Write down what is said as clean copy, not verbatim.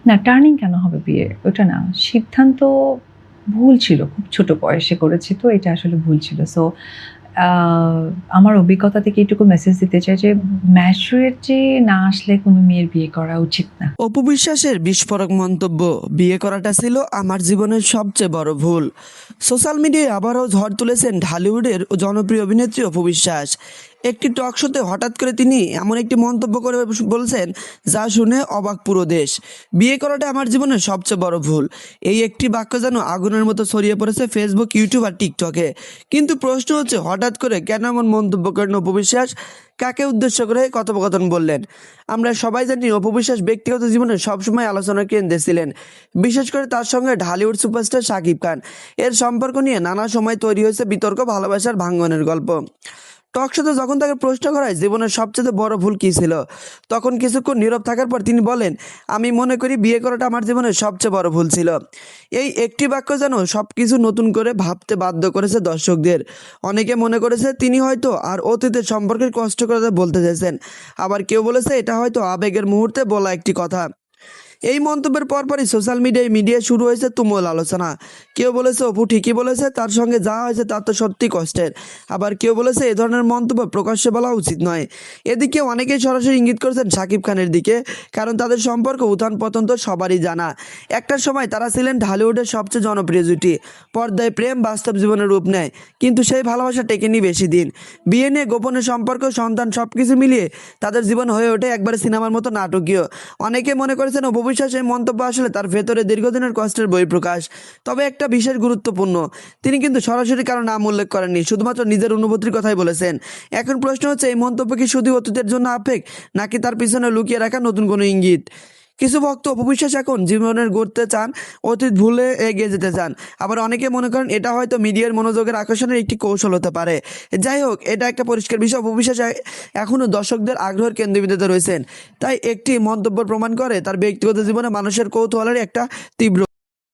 না, টার্নিং কেন হবে বিয়ে? ওটা না। সিদ্ধান্ত ভুল ছিল। খুব ছোট বয়সে করেছি তো এটা আসলে ভুল ছিল। সো আ আমার অভিজ্ঞতা থেকে এটুকু মেসেজ দিতে চাই যে ম্যাচুরিটি না আসলে কোনো মেয়ের বিয়ে করা উচিত না। অপু বিশ্বাসের বিস্ফোরক মন্তব্য, বিয়ে করাটা ছিল আমার জীবনের সবচেয়ে বড় ভুল। সোশ্যাল মিডিয়ায় আবারও ঝড় তুলেছেন ঢালিউডের জনপ্রিয় অভিনেত্রী অপু বিশ্বাস। একটি টক শোতে হঠাৎ করে তিনি এমন একটি মন্তব্য করে বলছেন, যা শুনে অবাক পুরো দেশ। বিয়ে করাটা আমার জীবনের সবচেয়ে বড় ভুল। এই একটি বাক্য যেন আগুনের মতো ছড়িয়ে পড়েছে ফেসবুক, ইউটিউব আর টিকটকে। কিন্তু প্রশ্ন হচ্ছে, হঠাৎ করে কেন এমন মন্তব্য করেন অপু বিশ্বাস? কাকে উদ্দেশ্য করে কথোপকথন বললেন? আমরা সবাই জানি অপু বিশ্বাস ব্যক্তিগত জীবনে সবসময় আলোচনার কেন্দ্রে ছিলেন, বিশেষ করে তার সঙ্গে ঢালিউড সুপারস্টার শাকিব খান। এর সম্পর্ক নিয়ে নানা সময় তৈরি হয়েছে বিতর্ক, ভালোবাসার ভাঙ্গনের গল্প। টক শোতে যখন তাকে প্রশ্ন করা হয় জীবনের সবচেয়ে বড় ভুল কী ছিল, তখন কিছুক্ষণ নীরব থাকার পর তিনি বলেন, আমি মনে করি বিয়ে করাটা আমার জীবনের সবচেয়ে বড় ভুল ছিল। এই একটি বাক্য যেন সব কিছু নতুন করে ভাবতে বাধ্য করেছে দর্শকদের। অনেকে মনে করেছে তিনি হয়তো আর অতীতের সম্পর্কের কষ্ট করে বলতে চাইছেন, আবার কেউ বলেছে এটা হয়তো আবেগের মুহূর্তে বলা একটি কথা। এই মন্তব্যের পরপরই সোশ্যাল মিডিয়ায় শুরু হয়েছে তুমুল আলোচনা। কেউ বলেছে অপু ঠিকই বলেছে, তার সঙ্গে যা হয়েছে তা তো সত্যি কষ্টের। আবার কেউ বলেছে এ ধরনের মন্তব্য প্রকাশ্যে বলা উচিত নয়। এদিকে অনেকেই সরাসরি ইঙ্গিত করেছেন শাকিব খানের দিকে, কারণ তাদের সম্পর্ক উত্থান পতন তো সবারই জানা। একটা সময় তারা ছিলেন ঢালিউডের সবচেয়ে জনপ্রিয় জুটি। পর্দায় প্রেম বাস্তব জীবনের রূপ নেয়, কিন্তু সেই ভালোবাসা টেকেনি বেশি দিন। বিয়ে নিয়ে গোপনে সম্পর্ক, সন্তান সবকিছু মিলিয়ে তাদের জীবন হয়ে ওঠে একবারে সিনেমার মতো নাটকীয়। অনেকে মনে করেছেন অপু বিশ্বাস এই মন্তব্য আসলে তার ভেতরে দীর্ঘদিনের কষ্টের বহিঃপ্রকাশ। তবে একটা বিশেষ গুরুত্বপূর্ণ, তিনি কিন্তু সরাসরি কারো নাম উল্লেখ করেননি, শুধুমাত্র নিজের অনুভূতির কথাই বলেছেন। এখন প্রশ্ন হচ্ছে, এই মন্তব্য কি শুধু অতীতের জন্য আবেগ, নাকি তার পিছনে লুকিয়ে রাখা নতুন কোনো ইঙ্গিত? কিছু ভক্ত অপু বিশ্বাস এখন জীবনের গড়তে চান, অতীত ভুলে এগিয়ে যেতে চান। আবার অনেকে মনে করেন এটা হয়তো মিডিয়ার মনোযোগের আকর্ষণের একটি কৌশল হতে পারে। যাই হোক, এটা একটা পরিষ্কার বিষয়, অপু বিশ্বাস এখনও দর্শকদের আগ্রহের কেন্দ্রবিন্দুতে রয়েছেন। তাই একটি মন্তব্য প্রমাণ করে তার ব্যক্তিগত জীবনে মানুষের কৌতূহলের একটা তীব্র